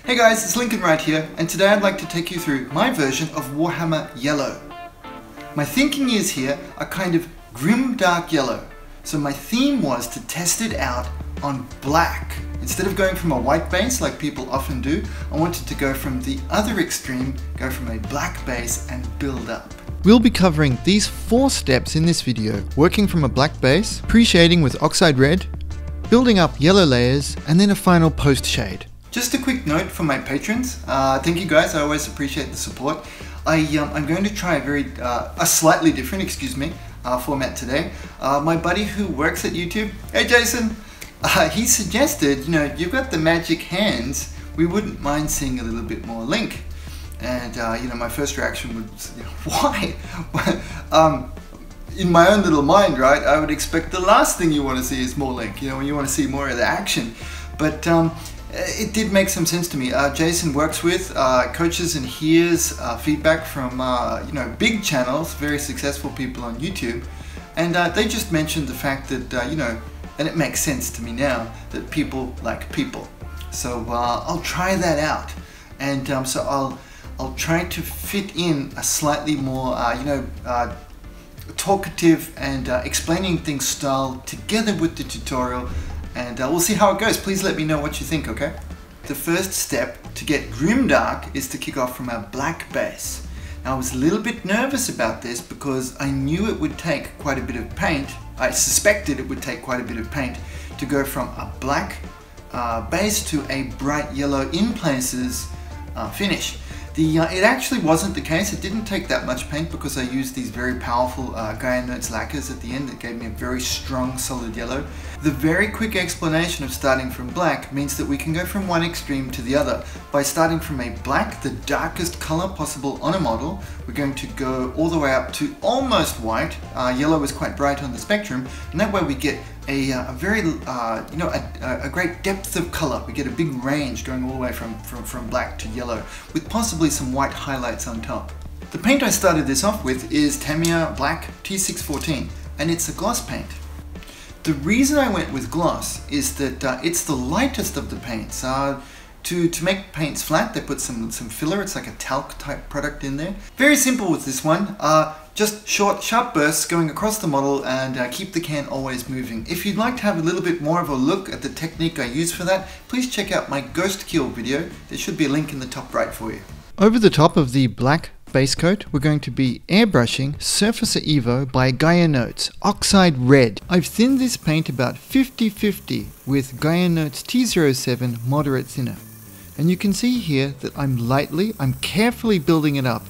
Hey guys, it's Linc and Wright here, and today I'd like to take you through my version of Warhammer Yellow. My thinking is here a kind of grim dark yellow, so my theme was to test it out on black. Instead of going from a white base like people often do, I wanted to go from the other extreme, go from a black base and build up. We'll be covering these 4 steps in this video, working from a black base, pre-shading with oxide red, building up yellow layers, and then a final post-shade. Just a quick note for my patrons. Thank you guys, I always appreciate the support. I'm going to try a slightly different, format today. My buddy who works at YouTube, hey Jason, he suggested, you've got the magic hands, we wouldn't mind seeing a little bit more Linc. And my first reaction was, why? In my own little mind, right, I would expect the last thing you want to see is more Linc, when you want to see more of the action. But it did make some sense to me. Jason works with, coaches and hears feedback from, big channels, very successful people on YouTube. And they just mentioned the fact that, and it makes sense to me now, that people like people. So I'll try that out. And so I'll try to fit in a slightly more, talkative and explaining things style together with the tutorial. And we'll see how it goes. Please let me know what you think, okay? The first step to get grimdark is to kick off from a black base. Now I was a little bit nervous about this because I knew it would take quite a bit of paint. I suspected it would take quite a bit of paint to go from a black base to a bright yellow in places finish. It actually wasn't the case. It didn't take that much paint because I used these very powerful Gaia Notes lacquers at the end that gave me a very strong solid yellow. The very quick explanation of starting from black means that we can go from one extreme to the other. By starting from a black, the darkest color possible on a model, we're going to go all the way up to almost white. Yellow is quite bright on the spectrum, and that way we get a great depth of color. We get a big range going all the way from black to yellow, with possibly some white highlights on top. The paint I started this off with is Tamiya Black T614, and it's a gloss paint. The reason I went with gloss is that it's the lightest of the paints. To make paints flat, they put some filler. It's like a talc type product in there. Very simple with this one. Just short, sharp bursts going across the model and keep the can always moving. If you'd like to have a little bit more of a look at the technique I use for that, please check out my Ghost Kill video. There should be a link in the top right for you. Over the top of the black base coat, we're going to be airbrushing Surfacer Evo by Gaia Notes Oxide Red. I've thinned this paint about 50-50 with Gaia Notes T07 Moderate Thinner. And you can see here that I'm carefully building it up.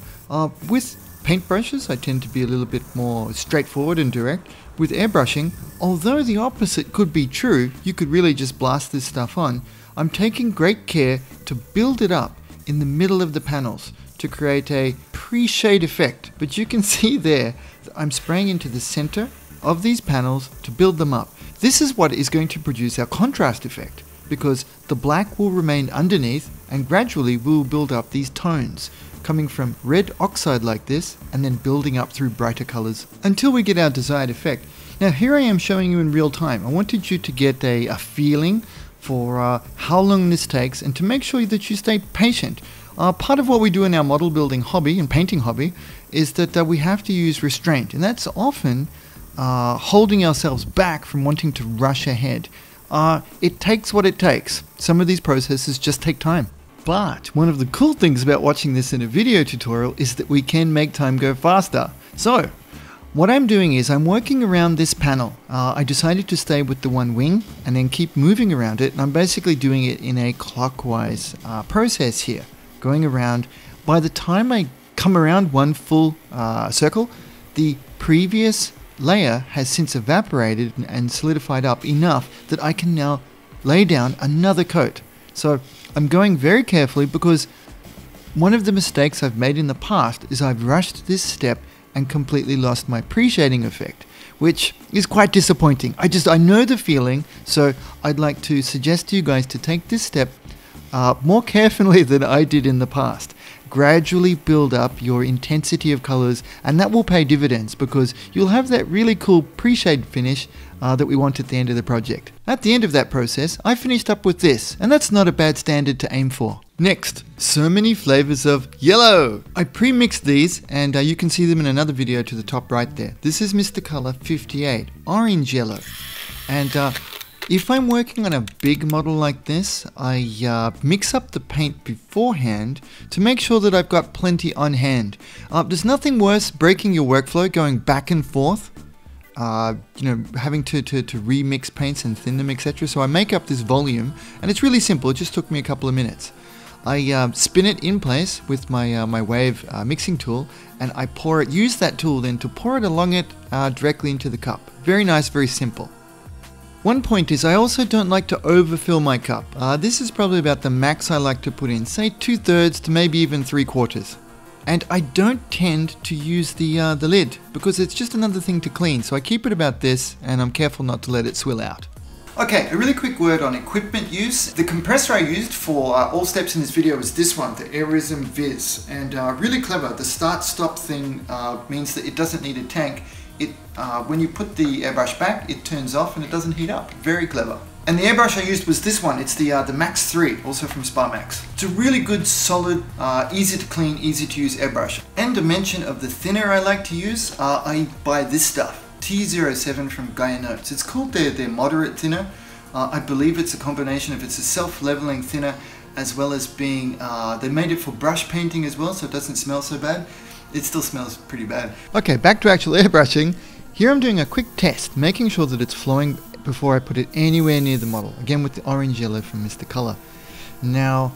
With paintbrushes, I tend to be a little bit more straightforward and direct. With airbrushing, although the opposite could be true, you could really just blast this stuff on, I'm taking great care to build it up in the middle of the panels to create a pre-shade effect. But you can see there that I'm spraying into the center of these panels to build them up. This is what is going to produce our contrast effect, because the black will remain underneath and gradually we'll build up these tones, coming from red oxide like this and then building up through brighter colors until we get our desired effect. Now here I am showing you in real time. I wanted you to get a feeling for how long this takes and to make sure that you stay patient. Part of what we do in our model building hobby and painting hobby is that we have to use restraint, and that's often holding ourselves back from wanting to rush ahead. It takes what it takes. Some of these processes just take time. But one of the cool things about watching this in a video tutorial is that we can make time go faster. So what I'm doing is I'm working around this panel. I decided to stay with the one wing and then keep moving around it, and I'm basically doing it in a clockwise process here, going around. By the time I come around one full circle, the previous layer has since evaporated and solidified up enough that I can now lay down another coat. So I'm going very carefully because one of the mistakes I've made in the past is I've rushed this step and completely lost my pre-shading effect, which is quite disappointing. I know the feeling, so I'd like to suggest to you guys to take this step more carefully than I did in the past. gradually build up your intensity of colors, and that will pay dividends because you'll have that really cool pre-shade finish that we want at the end of the project. At the end of that process, I finished up with this, and that's not a bad standard to aim for. Next, so many flavors of yellow. I pre-mixed these, and you can see them in another video to the top right there. This is Mr. Color 58, orange yellow. And if I'm working on a big model like this, I mix up the paint beforehand to make sure that I've got plenty on hand. There's nothing worse breaking your workflow, going back and forth, having to remix paints and thin them, etc. So I make up this volume, and it's really simple. It just took me a couple of minutes. I spin it in place with my my wave mixing tool, and I pour it. Use that tool then to pour it along it directly into the cup. Very nice, very simple. One point is I also don't like to overfill my cup. This is probably about the max I like to put in, say 2/3 to maybe even 3/4. And I don't tend to use the lid because it's just another thing to clean. So I keep it about this, and I'm careful not to let it swill out. Okay, a really quick word on equipment use. The compressor I used for all steps in this video was this one, the Airbrush Viz, and really clever. The start-stop thing means that it doesn't need a tank. When you put the airbrush back, it turns off and it doesn't heat up. Very clever. And the airbrush I used was this one. It's the Max 3, also from Sparmax. It's a really good, solid, easy to clean, easy to use airbrush. And a mention of the thinner I like to use, I buy this stuff. T07 from Gaia Notes. It's called their moderate thinner. I believe it's a combination of, it's a self-leveling thinner as well as being, they made it for brush painting as well, so it doesn't smell so bad. It still smells pretty bad. Okay, back to actual airbrushing. Here I'm doing a quick test, making sure that it's flowing before I put it anywhere near the model. Again with the orange yellow from Mr. Color. Now,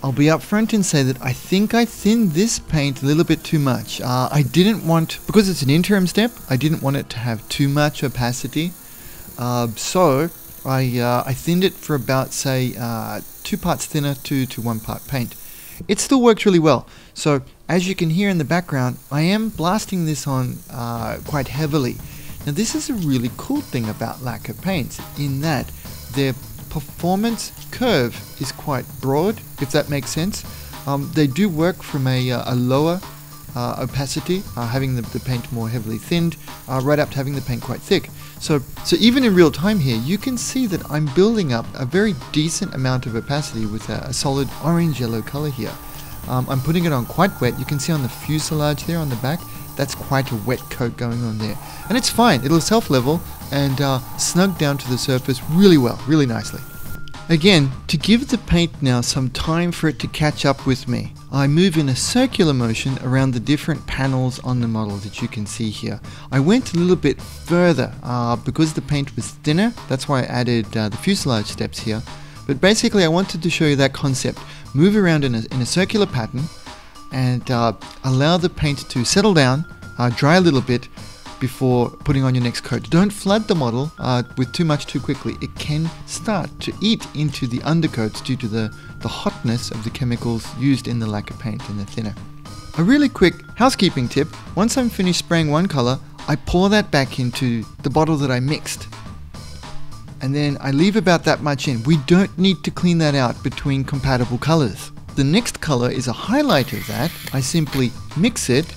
I'll be upfront and say that I think I thinned this paint a little bit too much. I didn't want, because it's an interim step, I didn't want it to have too much opacity. So I thinned it for about, say, 2 parts thinner to 1 part paint. It still works really well. So as you can hear in the background, I am blasting this on quite heavily. Now this is a really cool thing about lacquer paints in that their performance curve is quite broad, if that makes sense. They do work from a lower opacity, having the paint more heavily thinned, right up to having the paint quite thick. So even in real time here, you can see that I'm building up a very decent amount of opacity with a solid orange-yellow color here. I'm putting it on quite wet. You can see on the fuselage there on the back, that's quite a wet coat going on there. And it's fine, it'll self-level and snug down to the surface really well, really nicely. Again, to give the paint now some time for it to catch up with me, I move in a circular motion around the different panels on the model that you can see here. I went a little bit further because the paint was thinner, that's why I added the fuselage steps here. But basically I wanted to show you that concept. Move around in a circular pattern and allow the paint to settle down, dry a little bit before putting on your next coat. Don't flood the model with too much too quickly. It can start to eat into the undercoats due to the hotness of the chemicals used in the lacquer paint and the thinner. A really quick housekeeping tip, once I'm finished spraying one color, I pour that back into the bottle that I mixed. And then I leave about that much in. We don't need to clean that out between compatible colors. The next color is a highlight of that. I simply mix it,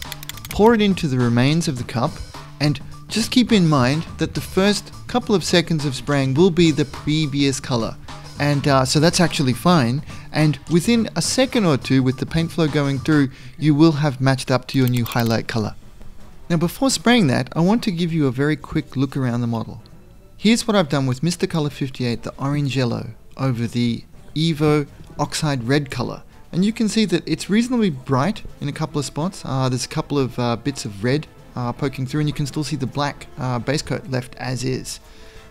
pour it into the remains of the cup, and just keep in mind that the first couple of seconds of spraying will be the previous color. And so that's actually fine. And within a second or two with the paint flow going through, you will have matched up to your new highlight color. Now before spraying that, I want to give you a very quick look around the model. Here's what I've done with Mr. Color 58, the orange yellow, over the Evo oxide red color. And you can see that it's reasonably bright in a couple of spots. There's a couple of bits of red poking through, and you can still see the black base coat left as is.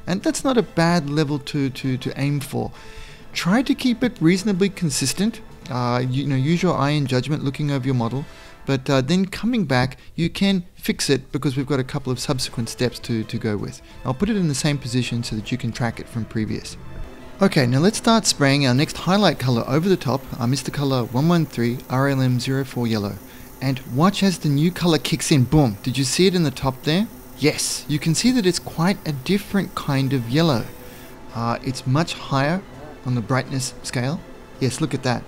And that's not a bad level to aim for. Try to keep it reasonably consistent. Use your eye and judgment looking over your model, but then coming back, you can fix it because we've got a couple of subsequent steps to go with. I'll put it in the same position so that you can track it from previous. Okay, now let's start spraying our next highlight color over the top, Mr. Color 113 RLM04 yellow. And watch as the new color kicks in. Boom! Did you see it in the top there? Yes, you can see that it's quite a different kind of yellow. It's much higher on the brightness scale. Yes, look at that.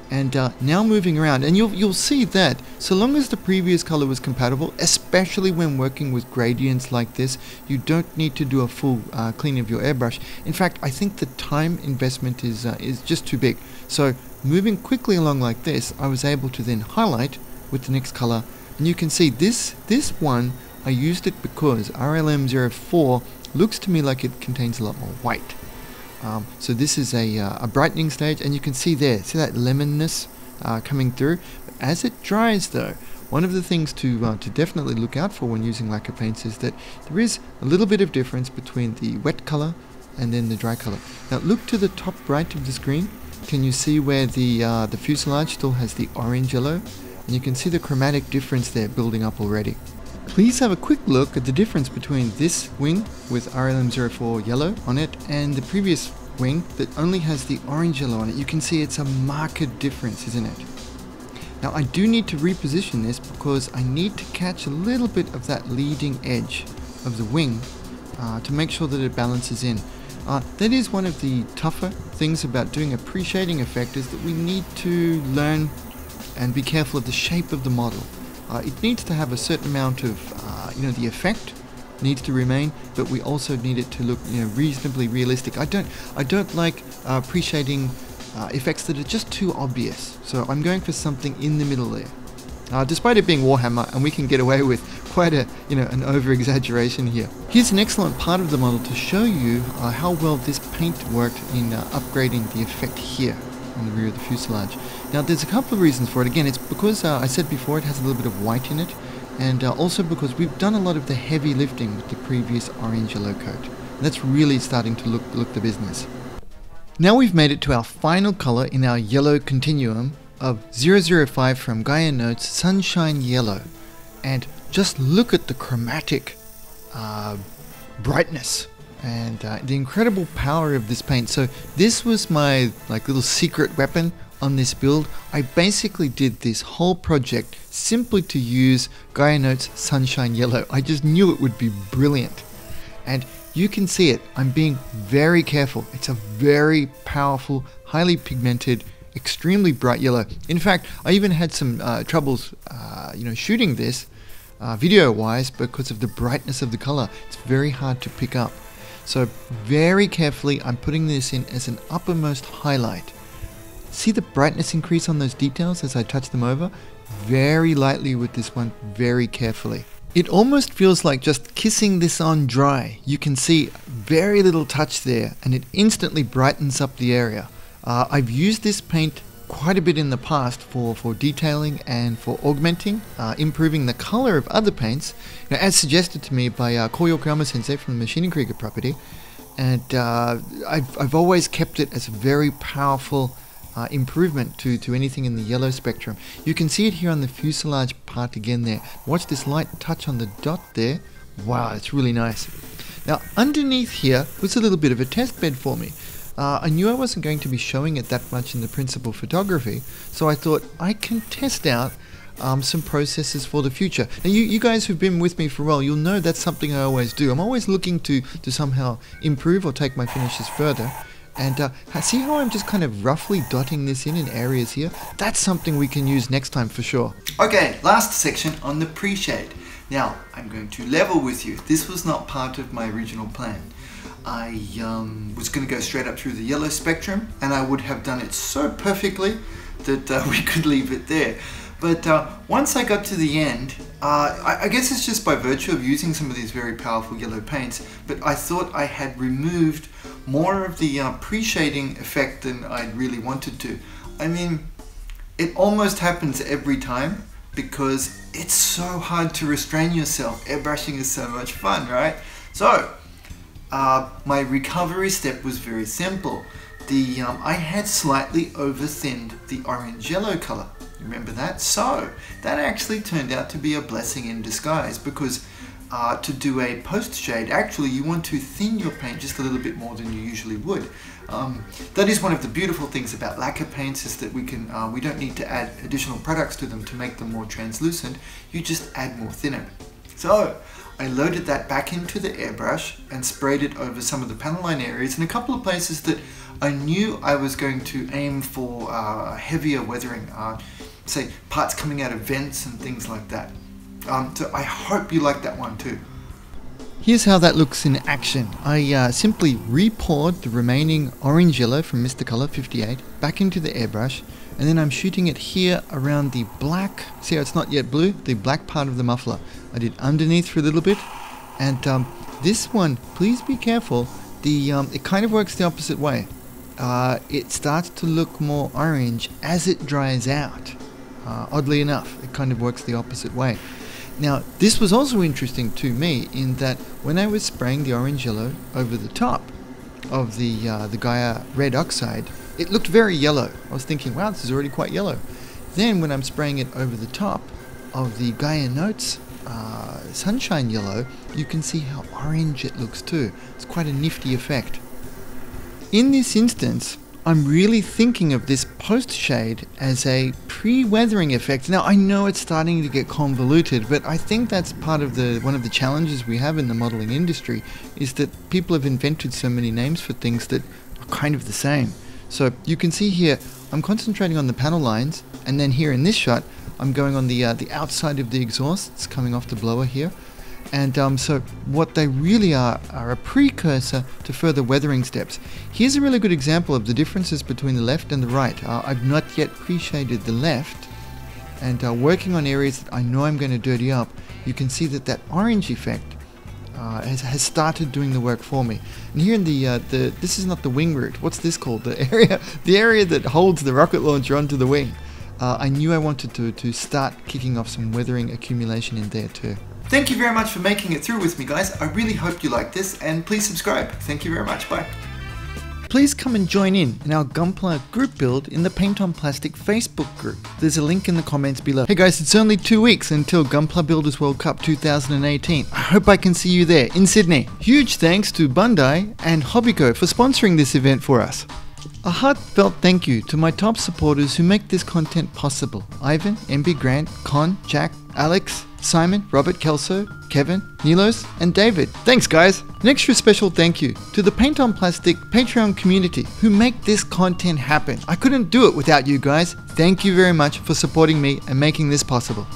And now moving around, and you'll see that so long as the previous color was compatible, especially when working with gradients like this, you don't need to do a full clean of your airbrush. In fact, I think the time investment is just too big. So moving quickly along like this, I was able to then highlight with the next color, and you can see this one, I used it because RLM04 looks to me like it contains a lot more white. So this is a brightening stage, and you can see there, see that lemonness coming through. As it dries though, one of the things to definitely look out for when using lacquer paints is that there is a little bit of difference between the wet color and then the dry color. Now look to the top right of the screen. Can you see where the fuselage still has the orange yellow? And you can see the chromatic difference there building up already. Please have a quick look at the difference between this wing with RLM04 yellow on it and the previous wing that only has the orange yellow on it. You can see it's a marked difference, isn't it? Now I do need to reposition this because I need to catch a little bit of that leading edge of the wing to make sure that it balances in. That is one of the tougher things about doing a pre-shading effect, is that we need to learn and be careful of the shape of the model. It needs to have a certain amount of, the effect needs to remain, but we also need it to look, reasonably realistic. I don't like pre-shading effects that are just too obvious. So I'm going for something in the middle there. Despite it being Warhammer, and we can get away with quite an over-exaggeration here. Here's an excellent part of the model to show you how well this paint worked in upgrading the effect here on the rear of the fuselage. Now there's a couple of reasons for it. Again, it's because I said before it has a little bit of white in it, and also because we've done a lot of the heavy lifting with the previous orange yellow coat. And that's really starting to look the business. Now we've made it to our final color in our yellow continuum of 005 from Gaia Notes Sunshine Yellow. And just look at the chromatic brightness and the incredible power of this paint. So this was my little secret weapon on this build. I basically did this whole project simply to use Gaia Notes Sunshine Yellow. I just knew it would be brilliant. And you can see it. I'm being very careful. It's a very powerful, highly pigmented, extremely bright yellow. In fact, I even had some troubles, shooting this video-wise because of the brightness of the color. It's very hard to pick up. So very carefully, I'm putting this in as an uppermost highlight. See the brightness increase on those details as I touch them over? Very lightly with this one, very carefully. It almost feels like just kissing this on dry. You can see very little touch there, and it instantly brightens up the area. I've used this paint quite a bit in the past for detailing and for augmenting, improving the color of other paints, as suggested to me by Koyo Koyama sensei from the Machining Krieger property. And I've always kept it as a very powerful improvement to anything in the yellow spectrum. You can see it here on the fuselage part again there. Watch this light touch on the dot there. Wow, it's really nice. Now underneath here was a little bit of a test bed for me. I knew I wasn't going to be showing it that much in the principal photography, so I thought I can test out some processes for the future. Now you guys who've been with me for a while, you'll know that's something I always do. I'm always looking to somehow improve or take my finishes further. And see how I'm just kind of roughly dotting this in areas here? That's something we can use next time for sure. Okay, last section on the pre-shade. Now, I'm going to level with you. This was not part of my original plan. I was going to go straight up through the yellow spectrum, and I would have done it so perfectly that we could leave it there. But once I got to the end, I guess it's just by virtue of using some of these very powerful yellow paints, but I thought I had removed more of the pre-shading effect than I'd really wanted to. I mean, it almost happens every time because it's so hard to restrain yourself. Airbrushing is so much fun, right? So, my recovery step was very simple. I had slightly over-thinned the orange-yellow color. Remember that? So that actually turned out to be a blessing in disguise, because to do a post shade, actually you want to thin your paint just a little bit more than you usually would. That is one of the beautiful things about lacquer paints, is that we don't need to add additional products to them to make them more translucent. You just add more thinner. So I loaded that back into the airbrush and sprayed it over some of the panel line areas and a couple of places that I knew I was going to aim for heavier weathering, say parts coming out of vents and things like that. So I hope you like that one too. Here's how that looks in action. I simply re-poured the remaining orange yellow from Mr. Color 58 back into the airbrush, and then I'm shooting it here around the black, see how it's not yet blue, the black part of the muffler. I did underneath for a little bit, and this one, please be careful, it kind of works the opposite way. It starts to look more orange as it dries out. Oddly enough, it kind of works the opposite way. Now, this was also interesting to me in that when I was spraying the orange yellow over the top of the Gaia red oxide, it looked very yellow. I was thinking, wow, this is already quite yellow. Then when I'm spraying it over the top of the Gaia Notes sunshine yellow, you can see how orange it looks too. It's quite a nifty effect. In this instance, I'm really thinking of this post-shade as a pre-weathering effect. Now, I know it's starting to get convoluted, but I think that's part of one of the challenges we have in the modeling industry, is that people have invented so many names for things that are kind of the same. So you can see here, I'm concentrating on the panel lines, and then here in this shot, I'm going on the outside of the exhaust. It's coming off the blower here. And so what they really are a precursor to further weathering steps. Here's a really good example of the differences between the left and the right. I've not yet pre-shaded the left, and working on areas that I know I'm going to dirty up, you can see that orange effect has started doing the work for me. And here in this is not the wing root. What's this called? The area that holds the rocket launcher onto the wing. I knew I wanted to start kicking off some weathering accumulation in there too. Thank you very much for making it through with me, guys. I really hope you liked this, and please subscribe. Thank you very much. Bye. Please come and join in our Gunpla group build in the Paint on Plastic Facebook group. There's a link in the comments below. Hey guys, it's only 2 weeks until Gunpla Builders World Cup 2018. I hope I can see you there in Sydney. Huge thanks to Bandai and Hobbyco for sponsoring this event for us. A heartfelt thank you to my top supporters who make this content possible. Ivan, MB Grant, Con, Jack, Alex, Simon, Robert Kelso, Kevin, Nilos, and David. Thanks guys! An extra special thank you to the Paint on Plastic Patreon community who make this content happen. I couldn't do it without you guys. Thank you very much for supporting me and making this possible.